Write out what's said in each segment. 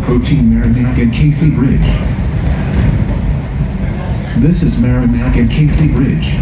approaching Merrimack and Casey Bridge. This is Merrimack and Casey Bridge.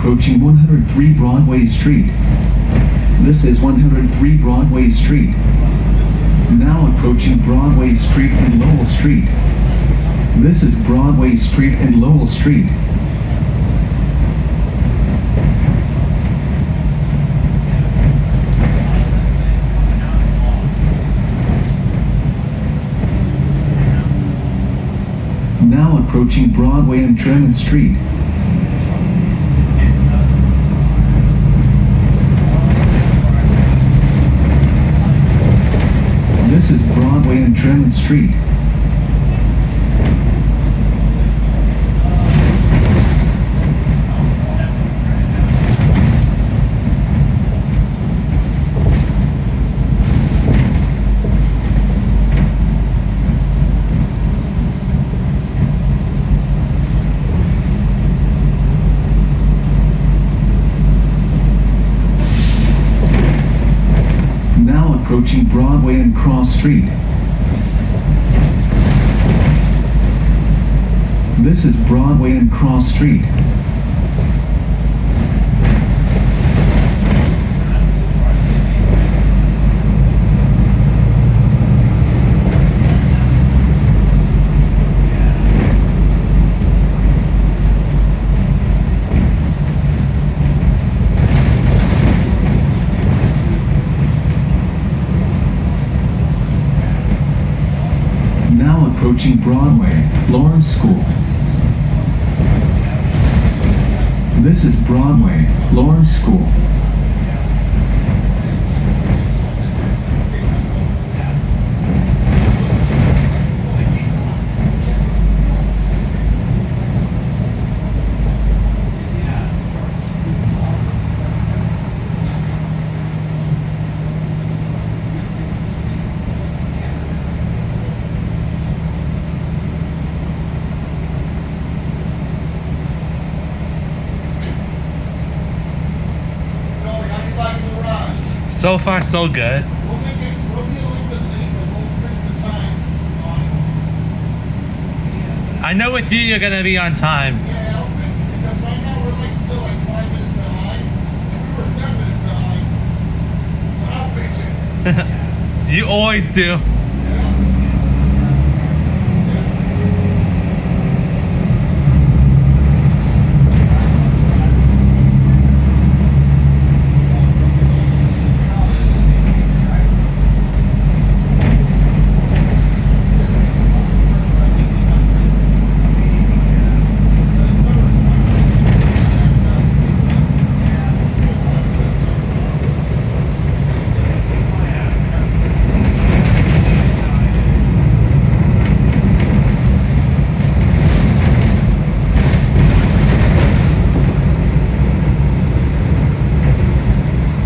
Approaching 103 Broadway Street. This is 103 Broadway Street. Now approaching Broadway Street and Lowell Street. This is Broadway Street and Lowell Street. Now approaching Broadway and Tremont Street. This is Broadway and Tremont Street. Approaching Broadway and Cross Street. This is Broadway and Cross Street. approaching Broadway, Lawrence School. This is Broadway, Lawrence School. So far, so good. We'll be a little bit late, but we'll fix the time. I know with you, you're gonna be on time. Yeah, I'll fix it because right now we're like still like 5 minutes behind. We were 10 minutes behind. But I'll fix it. You always do.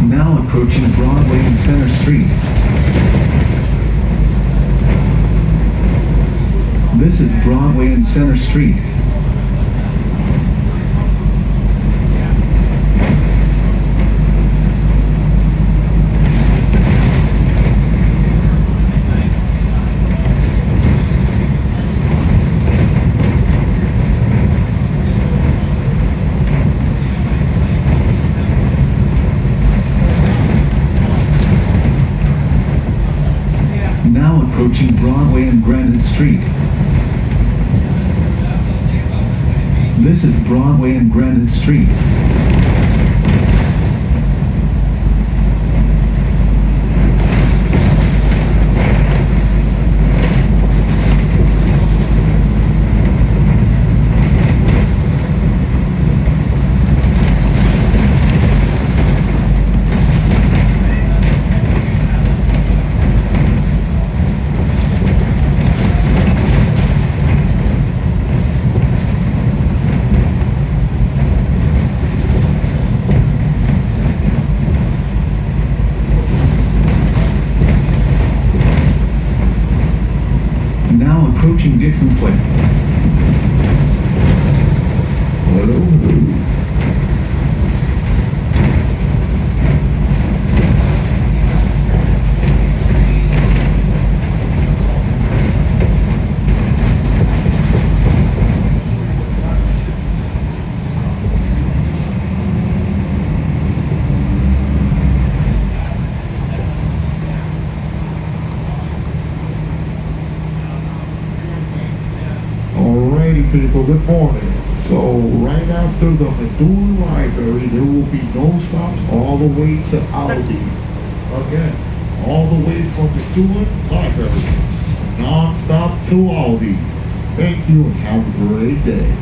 Now approaching Broadway and Center Street. This is Broadway and Center Street. Now approaching Broadway and Granite Street. This is Broadway and Granite Street. Now approaching Dixon Place. Hello. Alrighty people, good morning. So right after the Missouri Library, there will be no stops all the way to Aldi. Again, all the way from Missouri Library, non-stop to Aldi. Thank you and have a great day.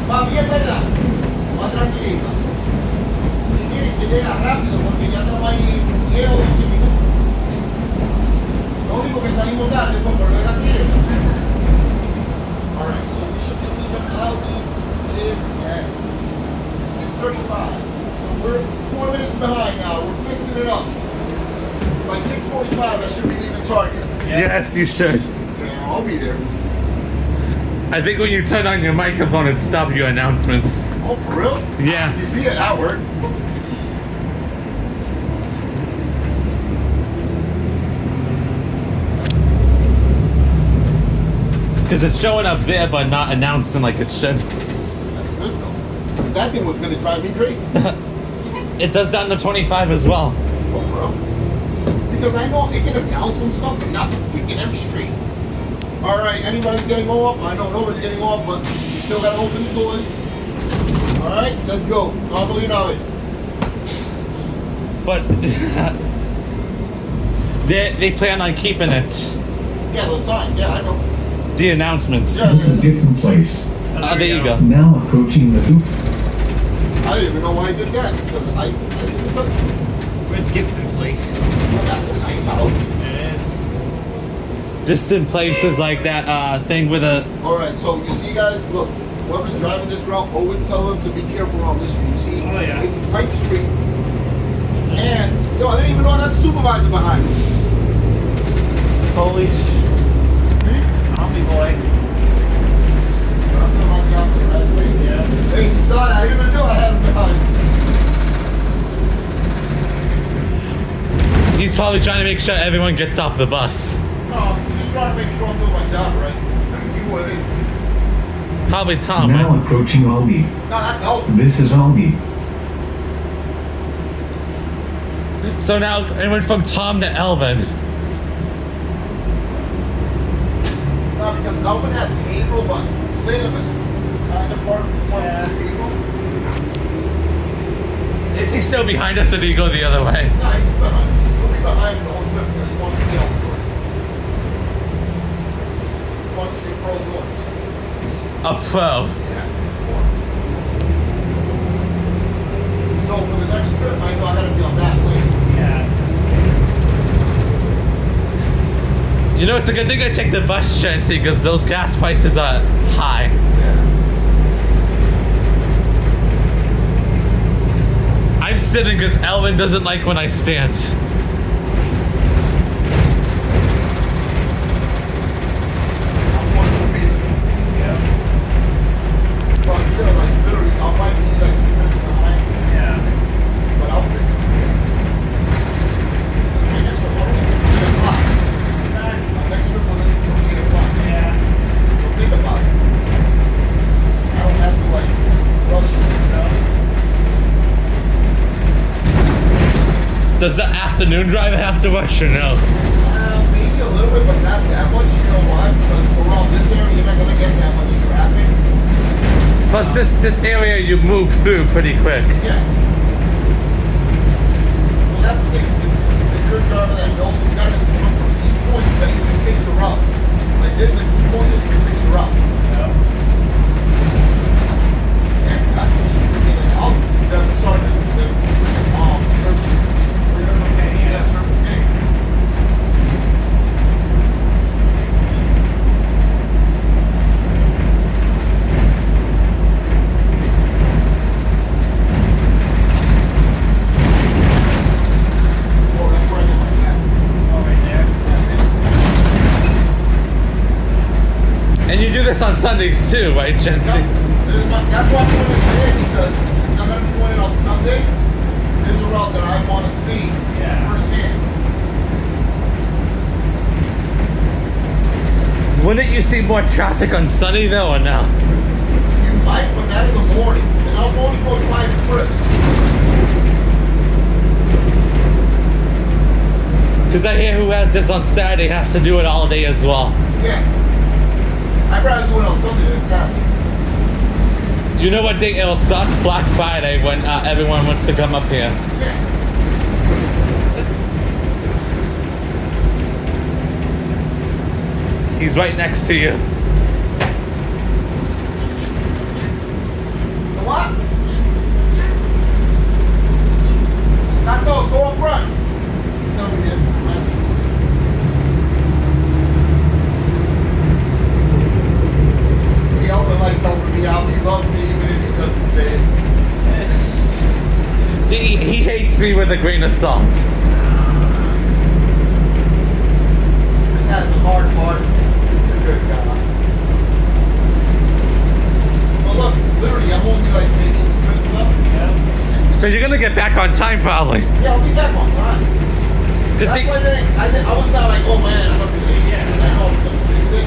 Va bien, ¿verdad? Va tranquilito. Y mire, se llega rápido porque ya estamos ahí 10 o 12 minutos. Lo único que salimos tarde fue por ver la fiesta. Alright, so we should be leaving Aldi is at 6:35. So we're 4 minutes behind now. We're fixing it up. By 6:45, I should be leaving Target. Yes, you should. Yeah, I'll be there. I think when you turn on your microphone, it stops your announcements. Oh, for real? Yeah. You see it? That worked. Because it's showing up there, but not announcing like it should. That's good though. That thing was gonna drive me crazy. It does that in the 25 as well. Oh, for real? Because I know it can announce some stuff, but not the freaking M Street. All right, anybody's getting off? I know nobody's getting off, but you still gotta open the doors. All right, let's go. Normally know it. But they plan on keeping it. Yeah, the sign. Yeah, I know. The announcements. Yeah, This is Gibson Place. There you go. Now approaching the hoop. I didn't even know why I did that because I didn't even touch it. We're at Gibson Place. Well, that's a nice house. It is. Distant places like that thing with a. All right, so you see, guys, look. Whoever's driving this route, always tell them to be careful on this street. You see, Oh, yeah. it's a tight street. And yo, I didn't even know I had the supervisor behind me. Holy Omni boy. I'm doing my job the right way. Yeah. Hey, you saw that? I didn't even know I had him behind me. He's probably trying to make sure everyone gets off the bus. No, I'm just trying to make sure I'm doing my job right. Let me see who it is. Probably Tom, Now right? approaching Aldi. No, that's Elton. This is Aldi. So now it went from Tom to Elvin. No, because Elvin has April, but Salem is kind of part of one Yeah. of April. Is he still behind us or did he go the other way? No, he's behind. He'll be behind the whole trip because he wants to see Elton doing. He wants to see Pro doing. A pro. Yeah, once. So for the next trip, I know I gotta be on that lane. Yeah. You know, it's a good thing I take the bus, Chancy, because those gas prices are high. Yeah. I'm sitting because Elvin doesn't like when I stand. I'm one to be. Yeah. But still, like, literally, I might be like 2 minutes behind, Yeah. but I'll fix it. My next trip will only be 8 o'clock. My next trip will only be 8 o'clock. Yeah. So think about it. I don't have to, like, rush it. Does the afternoon driver have to rush or no? Maybe a little bit, but not that much. You know why? Because around this area, you're not going to get that much traffic. Plus, this area you move through pretty quick. Yeah. So that's the thing. If you're a driver that knows, you got to look for key points that you can fix your route. Like, there's a key point that you can fix your route. Yeah. And that's what you can get out. That's the sergeant. Yeah, Circle K. Oh, that's where I get my glasses. Oh, right there. And you do this on Sundays too, right, Chancy? That's why I'm doing it today, because since I'm going to be doing it on Sundays, there's a route that I want to see Yeah. firsthand. Wouldn't you see more traffic on Sunday though, or no? You might, but not in the morning. And I'm only going 5 trips. Because I hear who has this on Saturday has to do it all day as well. Yeah. I'd rather do it on Sunday than Saturday. You know what day it'll suck? Black Friday when everyone wants to come up here. Yeah. He's right next to you. doesn't say it. He hates me with a grain of salt. This has the hard part. He's a good guy. Well, look, literally, I'm only like making some good stuff. Yeah. So you're gonna get back on time probably. Yeah, I'll be back on time. Cause That's why I was not like, oh man, I'm gonna be late. Yeah. I know I'm gonna fix it.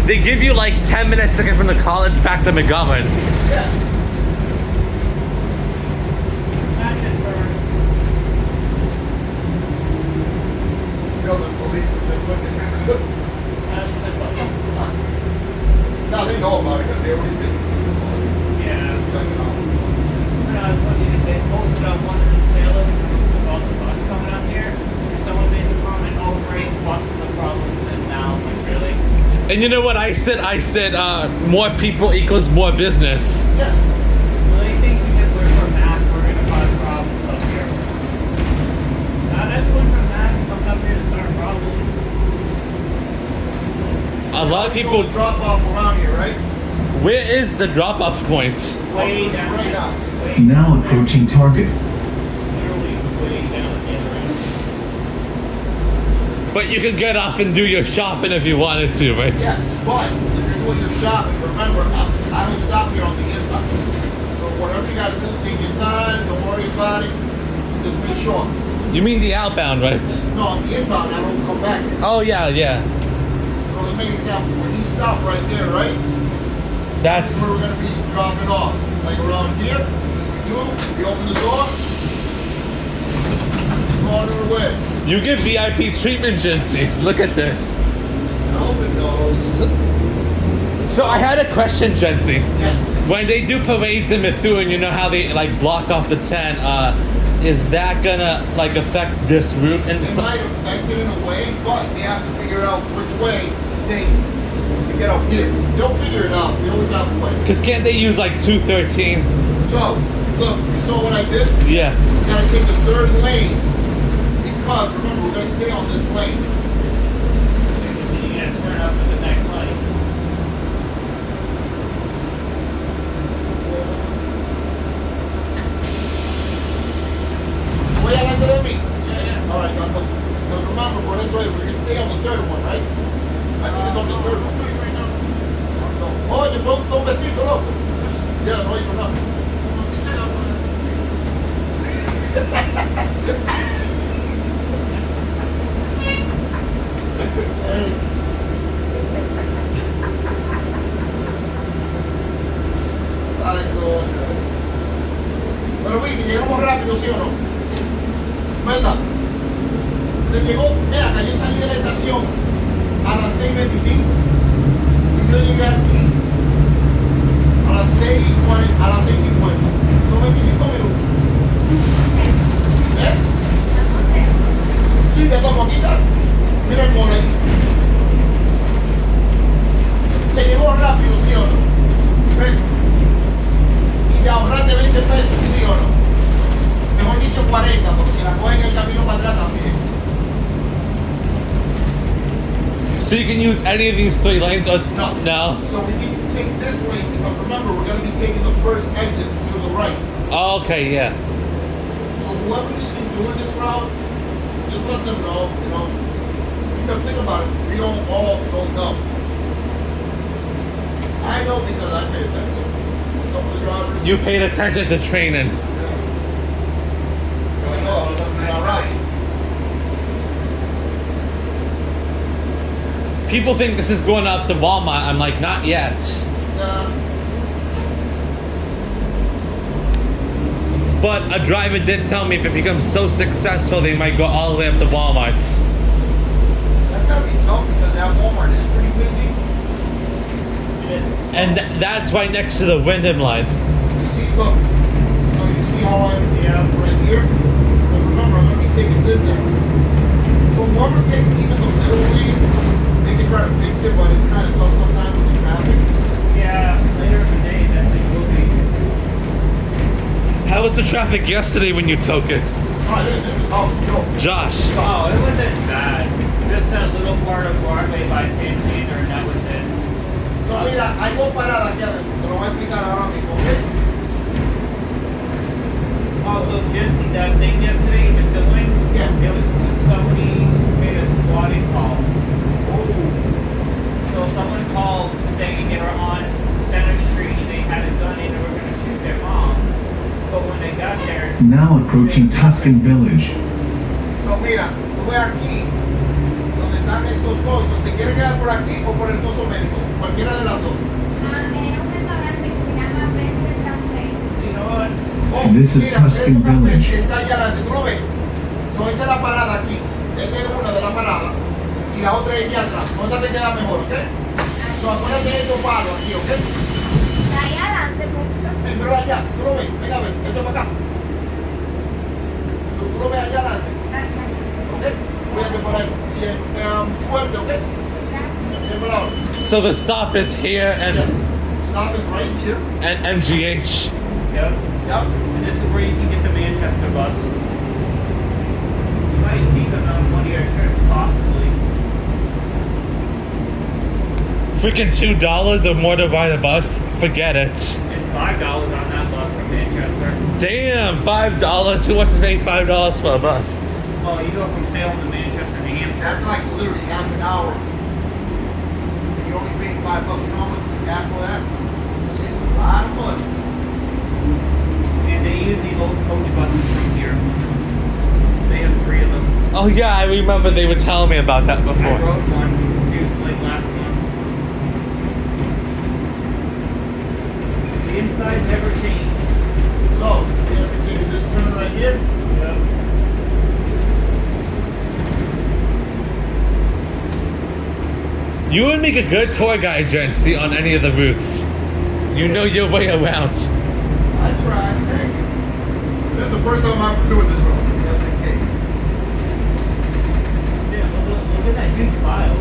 they give you like 10 minutes to get from the college back to McGovern. Yeah. Not just for You know, the police were just looking at us. us, the fucking fuck. Now they know about it because they already did the bus. Yeah. Check it out. I was funny because they posted on one of the Salem about the bus coming up here. Someone made the comment, oh great, bus is the problem. And now I'm like, really? And you know what I said? I said more people equals more business. Yeah. Well, they think because we're from Mass, we're going to cause problems up here. Not everyone from Mass comes up here to start problems. A lot of people. The drop off around here, right? Where is the drop-off point? Way down. Right now. Way Now down there. approaching target. Literally way down at the other end. But you could get off and do your shopping if you wanted to, right? Yes, but if you're doing your shopping, remember, I don't stop here on the inbound. So whatever you got to do, take your time. Don't worry about it. Just make sure. You mean the outbound, right? No, on the inbound, I don't come back here. Oh yeah, yeah. So the main example, when you stop right there, right? That's Where we're gonna be dropping off. Like around here, we open the door, go on our way. you get VIP treatment, Jency. Look at this. Open those. So I had a question, Jency. Yes. When they do parades in Methuen, you know how they like block off the 10. Is that gonna like affect this route? And It might affect it in a way, but they have to figure out which way to take to get up here. They'll figure it out. They always have a way. because can't they use like 213? So, look, you saw what I did? Yeah. You gotta take the third lane. Because remember, we're gonna stay on this lane. You gotta turn up at the next light. Voy adelante de mí. Yeah. Alright, now remember, por eso we're gonna stay on the third one, right? I think it's on the third one. Oye, fue un tombecito, loco. Ya, no hizo nada. Ay, coño. Pero Vicky, llegamos rápido, ¿sí o no? ¿Verdad? Se llegó, mira, que yo salí de la estación a las 6:25 y yo llegué aquí a las 6:40, a las 6:50. Son 25 minutos. ¿Eh? Sí, de dos poquitas. Mira el mono ahí. Se llegó rápido, ¿sí o no? ¿Ves? Y te ahorraste 20 pesos, ¿sí o no? Mejor dicho 40, porque si la cogen el camino para atrás también. So you can use any of these 3 lanes? Or No. No. So we can take this lane because remember we're going to be taking the first exit to the right. Oh, okay, yeah. So whoever you see doing this route, just let them know, you know. Because think about it, we don't know. I know because I pay attention. Some of the drivers. You paid attention to training. They're like, oh, all right. People think this is going up to Walmart. I'm like, not yet. But a driver did tell me if it becomes so successful, they might go all the way up to Walmart. That's gotta be tough because that Walmart is pretty busy. It is. And that's right next to the Wyndham line. You see, look. So you see how I'm Yeah. right here? But remember, I'm gonna be taking this end. So whoever takes even the middle lane, they can try to fix it, but it's kind of tough sometimes with the traffic. Yeah, later in the day, that thing will be. How was the traffic yesterday when you took it? Oh, Joe. Josh. Oh, it wasn't bad. Just that little part of Broadway by San Pedro, and that was it. So mira, hay dos paradas aquí adentro. Te lo voy a explicar ahora mismo, ¿ok? Now approaching Tuscan Village. So, mira, tú ves aquí, donde están estos cosos. ¿Te quieres quedar por aquí o por el coso médico? Cualquiera de las dos. You know what? Oh, This is mira, Tuscan ese café Village. está allá adelante, ¿tú lo ves? So, esta es la parada aquí. Esta es una de las paradas. Y la otra es allá atrás. So, esta te queda mejor, ¿ok? So, acuérdate de estos palos aquí, ¿ok? Sí, pero allá, tú lo ves. Venga, a ver, echa para acá. So, tú lo ves allá adelante, ¿ok? Cuídate por ahí. Y suerte, ¿ok? Siempre la hora. So the stop is here Yes. Stop is right here. and MGH. Yep. Yep. And this is where you can get the Manchester bus. You might see them on one of your trips, possibly. Freaking $2 or more to ride a bus? Forget it. It's $5 on that bus from Manchester. Damn, $5. Who wants to pay $5 for a bus? Well, you go from Salem to Manchester, New Hampshire. That's like literally half an hour. You only pay $5. You know how much is the gas for that? It's a lot of money. And they use the old coach buses from here. They have 3 of them. Oh yeah, I remember they were telling me about that I before. rode one like last month. The inside never changed. So, we're going to be taking this turn right here. Yep. You would make a good tour guide, Jency, on any of the routes. You know your way around. I tried. Thank you. This is the first time I'm doing this road, just in case. Yeah, look at that huge pile.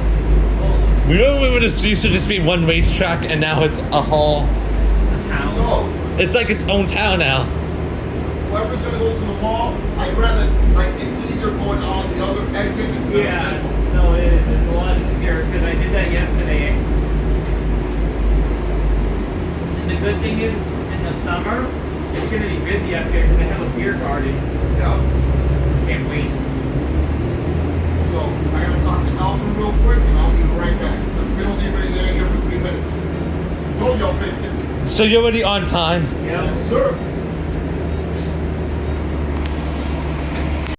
Oh, We remember this used to just be one racetrack, and now it's a whole. the town. So, It's like its own town now. whoever's going to go to the mall, I'd rather, like, it's easier going on the other exit instead Yeah, of this one. no, it is. It's a lot easier because I did that yesterday. And the good thing is, in the summer, it's going to be busy up here because they have a beer garden. Yeah. Can't wait. So, I got to talk to Alvin real quick, and I'll be right back. Because we don't need ready to get here for 3 minutes. Told y'all fix it. So you're already on time. Yep. Yes, sir.